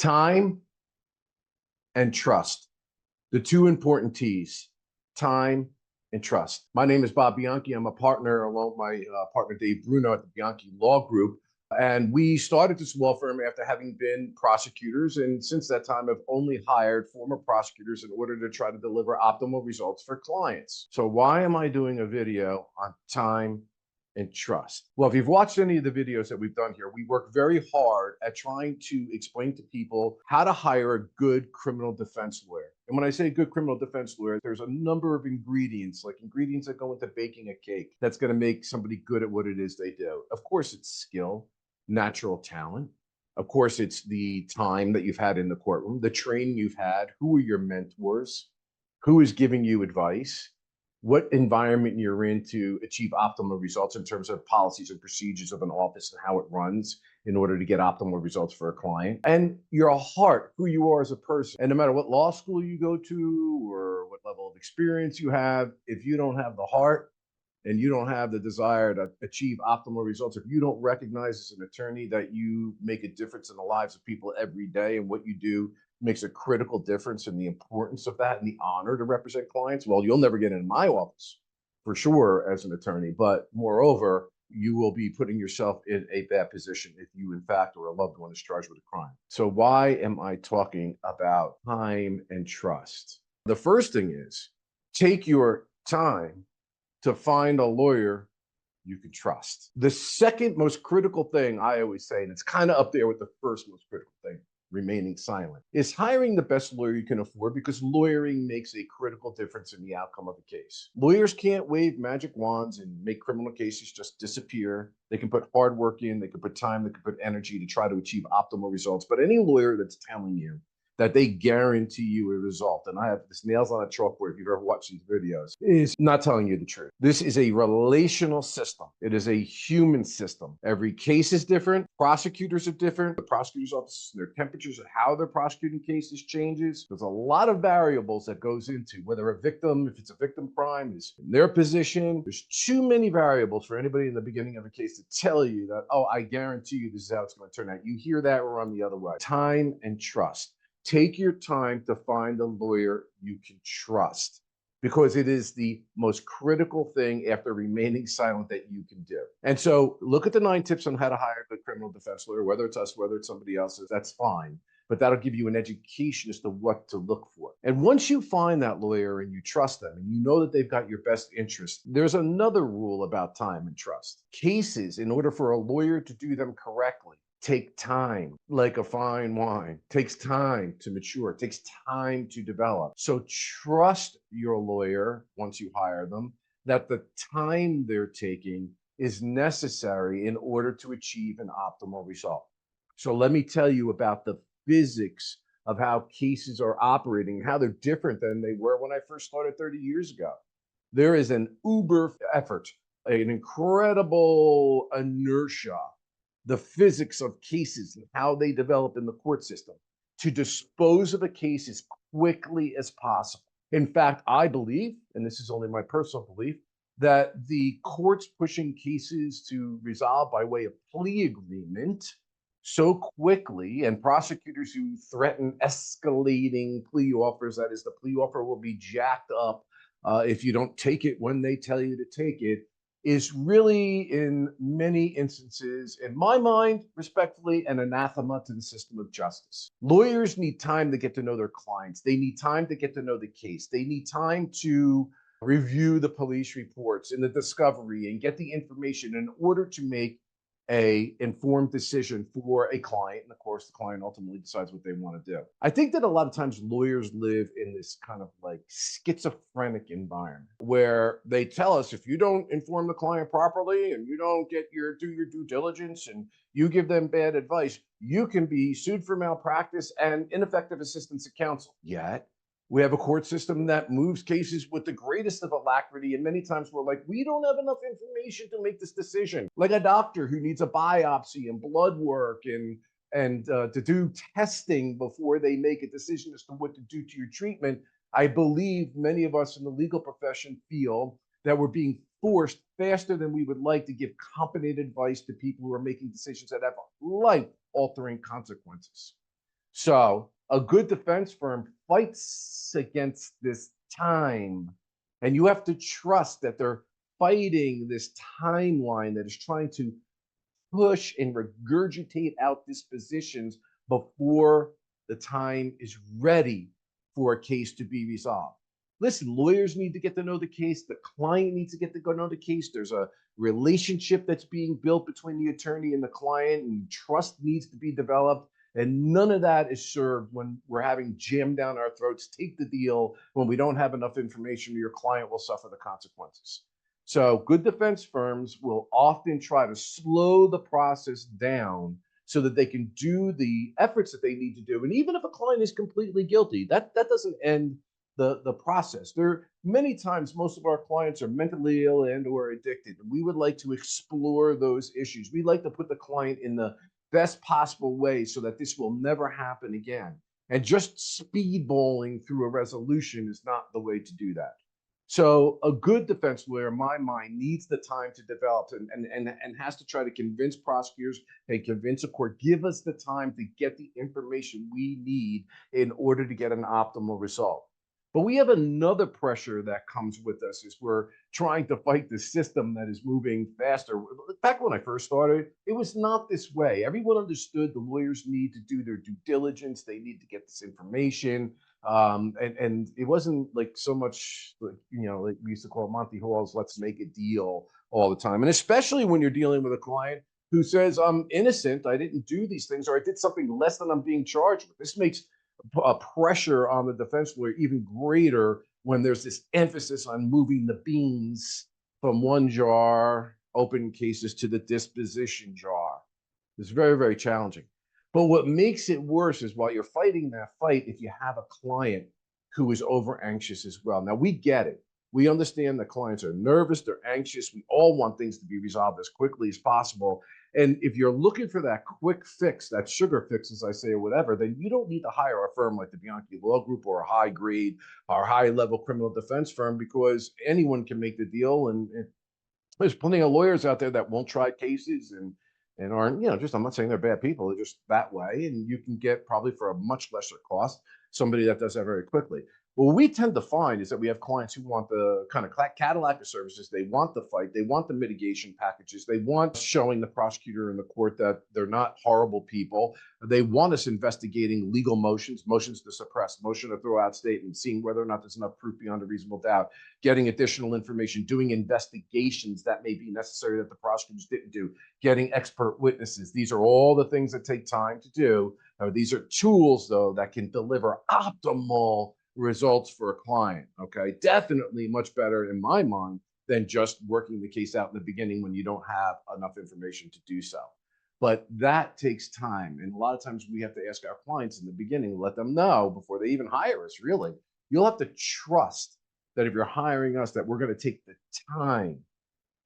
Time and trust. The two important T's, time and trust. My name is Bob Bianchi. I'm a partner along with my partner, Dave Bruno at the Bianchi Law Group. And we started this law firm after having been prosecutors. And since that time, I've only hired former prosecutors in order to try to deliver optimal results for clients. So why am I doing a video on time and trust? Well, if you've watched any of the videos that we've done here, we work very hard at trying to explain to people how to hire a good criminal defense lawyer. And when I say good criminal defense lawyer, there's a number of ingredients, like ingredients that go into baking a cake that's going to make somebody good at what it is they do. Of course, it's skill, natural talent. Of course, it's the time that you've had in the courtroom, the training you've had, who are your mentors, who is giving you advice, what environment you're in to achieve optimal results in terms of policies and procedures of an office and how it runs in order to get optimal results for a client, and your heart, who you are as a person. And no matter what law school you go to or what level of experience you have, if you don't have the heart and you don't have the desire to achieve optimal results, if you don't recognize as an attorney that you make a difference in the lives of people every day and what you do makes a critical difference in the importance of that and the honor to represent clients, well, you'll never get in my office for sure as an attorney. But moreover, you will be putting yourself in a bad position if you, in fact, or a loved one is charged with a crime. So why am I talking about time and trust? The first thing is take your time to find a lawyer you can trust. The second most critical thing I always say, and it's kind of up there with the first most critical thing, remaining silent, is hiring the best lawyer you can afford, because lawyering makes a critical difference in the outcome of a case. Lawyers can't wave magic wands and make criminal cases just disappear. They can put hard work in, they can put time, they can put energy to try to achieve optimal results. But any lawyer that's telling you that they guarantee you a result, and I have this nails on a chalkboard if you've ever watched these videos, is not telling you the truth. This is a relational system. It is a human system. Every case is different. Prosecutors are different. The prosecutor's offices and their temperatures of how they're prosecuting cases changes. There's a lot of variables that goes into whether a victim, if it's a victim crime, is in their position. There's too many variables for anybody in the beginning of a case to tell you that, oh, I guarantee you this is how it's going to turn out. You hear that or on the other way. Time and trust. Take your time to find a lawyer you can trust, because it is the most critical thing after remaining silent that you can do. And so look at the 9 tips on how to hire a good criminal defense lawyer, whether it's us, whether it's somebody else's, that's fine. But that'll give you an education as to what to look for. And once you find that lawyer and you trust them and you know that they've got your best interest, there's another rule about time and trust. Cases, in order for a lawyer to do them correctly, take time, like a fine wine, takes time to mature, takes time to develop. So trust your lawyer once you hire them, that the time they're taking is necessary in order to achieve an optimal result. So let me tell you about the physics of how cases are operating, how they're different than they were when I first started 30 years ago. There is an uber effort, an incredible inertia, the physics of cases and how they develop in the court system to dispose of a case as quickly as possible. In fact, I believe, and this is only my personal belief, that the courts pushing cases to resolve by way of plea agreement so quickly, and prosecutors who threaten escalating plea offers, that is, the plea offer will be jacked up if you don't take it when they tell you to take it, is really, in many instances, in my mind, respectfully, an anathema to the system of justice. Lawyers need time to get to know their clients. They need time to get to know the case. They need time to review the police reports and the discovery and get the information in order to make a informed decision for a client. And of course, the client ultimately decides what they want to do. I think that a lot of times lawyers live in this kind of like schizophrenic environment where they tell us, if you don't inform the client properly and you don't do your due diligence and you give them bad advice, you can be sued for malpractice and ineffective assistance of counsel. Yet we have a court system that moves cases with the greatest of alacrity. And many times we're like, we don't have enough information to make this decision. Like a doctor who needs a biopsy and blood work and to do testing before they make a decision as to what to do to your treatment. I believe many of us in the legal profession feel that we're being forced faster than we would like to give competent advice to people who are making decisions that have life-altering consequences. So a good defense firm fights against this time, and you have to trust that they're fighting this timeline that is trying to push and regurgitate out dispositions before the time is ready for a case to be resolved. Listen, lawyers need to get to know the case. The client needs to get to know the case. There's a relationship that's being built between the attorney and the client, and trust needs to be developed. And none of that is served when we're having jammed down our throats, take the deal when we don't have enough information, your client will suffer the consequences. So good defense firms will often try to slow the process down so that they can do the efforts that they need to do. And even if a client is completely guilty, that doesn't end the process. There many times most of our clients are mentally ill and or addicted. And we would like to explore those issues. We like to put the client in the best possible way so that this will never happen again. And just speedballing through a resolution is not the way to do that. So a good defense lawyer, in my mind, needs the time to develop and has to try to convince prosecutors and convince a court, give us the time to get the information we need in order to get an optimal result. But we have another pressure that comes with us is we're trying to fight the system that is moving faster. Back when I first started, it was not this way. Everyone understood the lawyers need to do their due diligence. They need to get this information. And it wasn't like so much like, like we used to call Monty Hall's let's make a deal all the time. And especially when you're dealing with a client who says, I'm innocent, I didn't do these things, or I did something less than I'm being charged with. This makes a pressure on the defense lawyer even greater when there's this emphasis on moving the beans from one jar, open cases, to the disposition jar. It's very, very challenging. But what makes it worse is while you're fighting that fight, if you have a client who is over anxious as well. Now, we get it. We understand that clients are nervous, they're anxious. We all want things to be resolved as quickly as possible. And if you're looking for that quick fix, that sugar fix, as I say, or whatever, then you don't need to hire a firm like the Bianchi Law Group or a high grade or high level criminal defense firm, because anyone can make the deal. And there's plenty of lawyers out there that won't try cases and aren't, just, I'm not saying they're bad people, they're just that way. And you can get probably for a much lesser cost somebody that does that very quickly. What we tend to find is that we have clients who want the kind of Cadillac of services. They want the fight. They want the mitigation packages. They want showing the prosecutor in the court that they're not horrible people. They want us investigating legal motions, motions to suppress, motion to throw out statements, seeing whether or not there's enough proof beyond a reasonable doubt, getting additional information, doing investigations that may be necessary that the prosecutors didn't do, getting expert witnesses. These are all the things that take time to do. These are tools, though, that can deliver optimal results for a client. Okay, definitely much better in my mind than just working the case out in the beginning when you don't have enough information to do so. But that takes time, and a lot of times we have to ask our clients in the beginning, let them know before they even hire us. Really, you'll have to trust that if you're hiring us, that we're going to take the time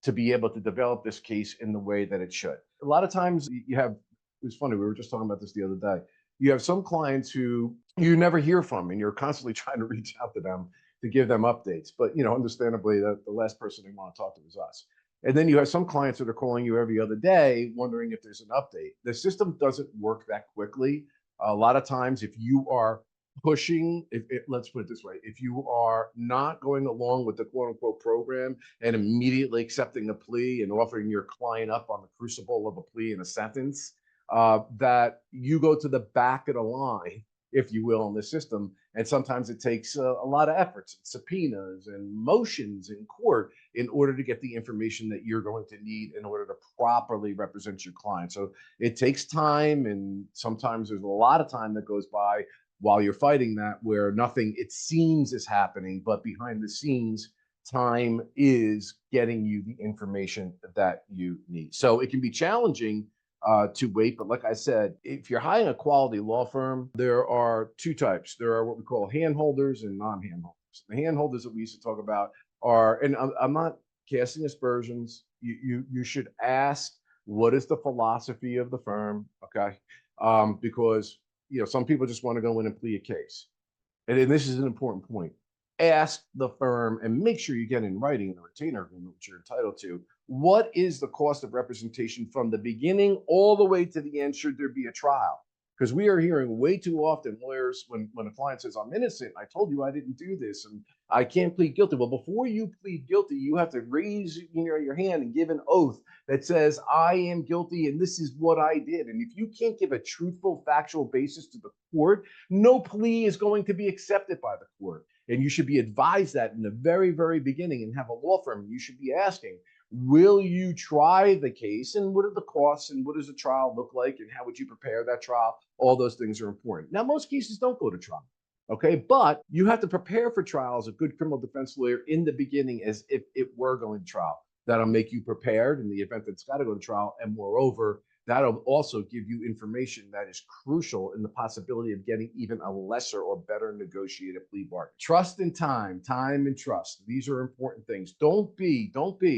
to be able to develop this case in the way that it should. A lot of times you have, it was funny, we were just talking about this the other day. You have some clients who you never hear from, and you're constantly trying to reach out to them to give them updates. But, understandably, the last person they want to talk to is us. And then you have some clients that are calling you every other day wondering if there's an update. The system doesn't work that quickly. A lot of times, if you are pushing, let's put it this way, if you are not going along with the quote unquote program and immediately accepting a plea and offering your client up on the crucible of a plea and a sentence, that you go to the back of the line, if you will, in the system. And sometimes it takes a lot of efforts, subpoenas and motions in court in order to get the information that you're going to need in order to properly represent your client. So it takes time, and sometimes there's a lot of time that goes by while you're fighting that where nothing, it seems, is happening, but behind the scenes, time is getting you the information that you need. So it can be challenging to wait. But like I said, if you're hiring a quality law firm, there are two types. There are what we call handholders and non-handholders. The handholders that we used to talk about are, and I'm not casting aspersions. You should ask, what is the philosophy of the firm? Okay, because some people just want to go in and plead a case, and this is an important point. Ask the firm and make sure you get in writing in the retainer agreement, which you're entitled to. What is the cost of representation from the beginning all the way to the end, should there be a trial? Because we are hearing way too often lawyers, when a client says, I'm innocent, I told you I didn't do this, and I can't plead guilty. Well, before you plead guilty, you have to raise your hand and give an oath that says, I am guilty and this is what I did. And if you can't give a truthful, factual basis to the court, no plea is going to be accepted by the court. And you should be advised that in the very, very beginning, and have a law firm. You should be asking, will you try the case, and what are the costs, and what does the trial look like, and how would you prepare that trial? All those things are important. Now, most cases don't go to trial, okay? But you have to prepare for trial as a good criminal defense lawyer in the beginning, as if it were going to trial. That'll make you prepared in the event that it's got to go to trial. And moreover, that'll also give you information that is crucial in the possibility of getting even a lesser or better negotiated plea bargain. Trust and time and trust. These are important things. Don't be,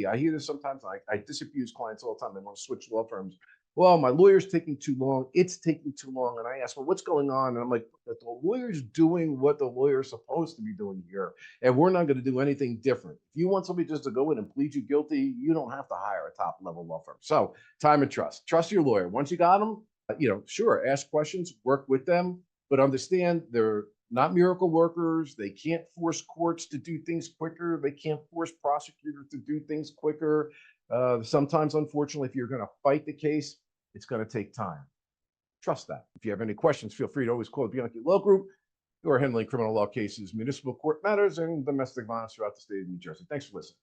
I hear this sometimes. I disabuse clients all the time. They want to switch law firms. Well, my lawyer's taking too long. It's taking too long. And I ask, well, what's going on? And I'm like, the lawyer's doing what the lawyer's supposed to be doing here. And we're not going to do anything different. If you want somebody just to go in and plead you guilty, you don't have to hire a top level law firm. So time and trust. Trust your lawyer. Once you got them, sure, ask questions, work with them, but understand they're not miracle workers. They can't force courts to do things quicker. They can't force prosecutors to do things quicker. Sometimes, unfortunately, if you're going to fight the case, it's going to take time. Trust that. If you have any questions, feel free to always call the Bianchi Law Group, who are handling criminal law cases, municipal court matters, and domestic violence throughout the state of New Jersey. Thanks for listening.